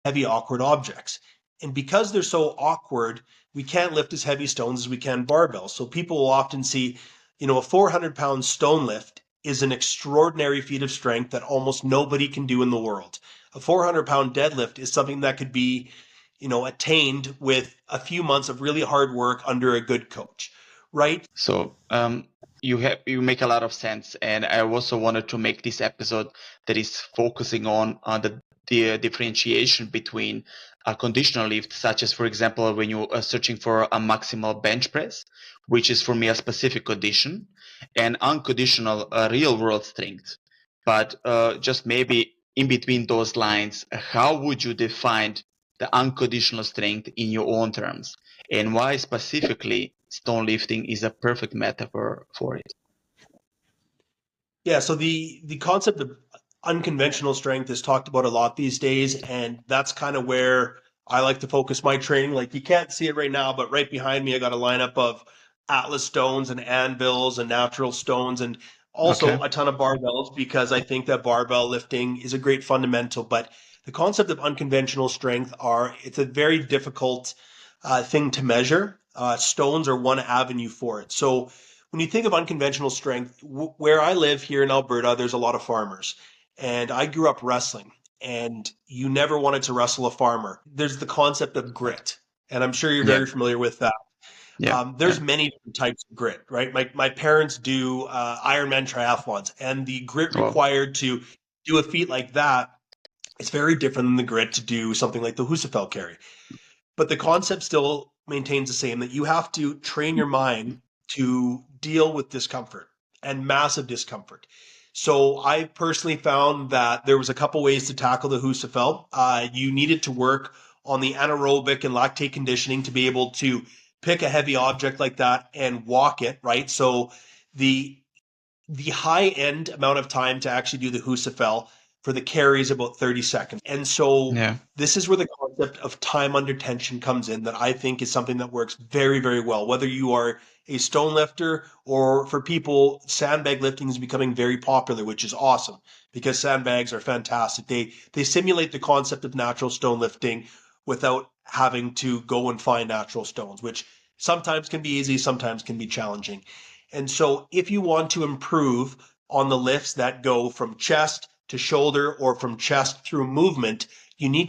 heavy, awkward objects. And because they're so awkward, we can't lift as heavy stones as we can barbells. So people will often see, a 400-pound stone lift is an extraordinary feat of strength that almost nobody can do in the world. A 400-pound deadlift is something that could be, attained with a few months of really hard work under a good coach, right? So you make a lot of sense, and I also wanted to make this episode that is focusing on the differentiation between a conditional lift, such as, for example, when you are searching for a maximal bench press, which is for me a specific condition, and unconditional real world strength. But just maybe in between those lines, how would you define the unconditional strength in your own terms, and why specifically stone lifting is a perfect metaphor for it? Yeah, so the concept of unconventional strength is talked about a lot these days, and that's kind of where I like to focus my training. Like you can't see it right now, but right behind me I got a lineup of Atlas stones and anvils and natural stones and also Okay. a ton of barbells because I think that barbell lifting is a great fundamental. But the concept of unconventional strength it's a very difficult thing to measure. Stones are one avenue for it. So when you think of unconventional strength, where I live here in Alberta, there's a lot of farmers. And I grew up wrestling, and you never wanted to wrestle a farmer. There's the concept of grit, and I'm sure you're Yeah. very familiar with that. Yeah. Yeah. There's many different types of grit, right? My parents do Ironman triathlons, and the grit Well, required to do a feat like that is very different than the grit to do something like the Husafell carry. But the concept still maintains the same that you have to train your mind to deal with discomfort and massive discomfort. So I personally found that there was a couple ways to tackle the Husafell. You needed to work on the anaerobic and lactate conditioning to be able to pick a heavy object like that and walk it, right? So the the high end amount of time to actually do the Husafell for the carry is about 30 seconds. And so yeah. this is where the concept of time under tension comes in that I think is something that works very, very well. Whether you are a stone lifter or for people, sandbag lifting is becoming very popular, which is awesome because sandbags are fantastic. They simulate the concept of natural stone lifting without having to go and find natural stones, which sometimes can be easy, sometimes can be challenging. And so if you want to improve on the lifts that go from chest to shoulder or from chest through movement, you need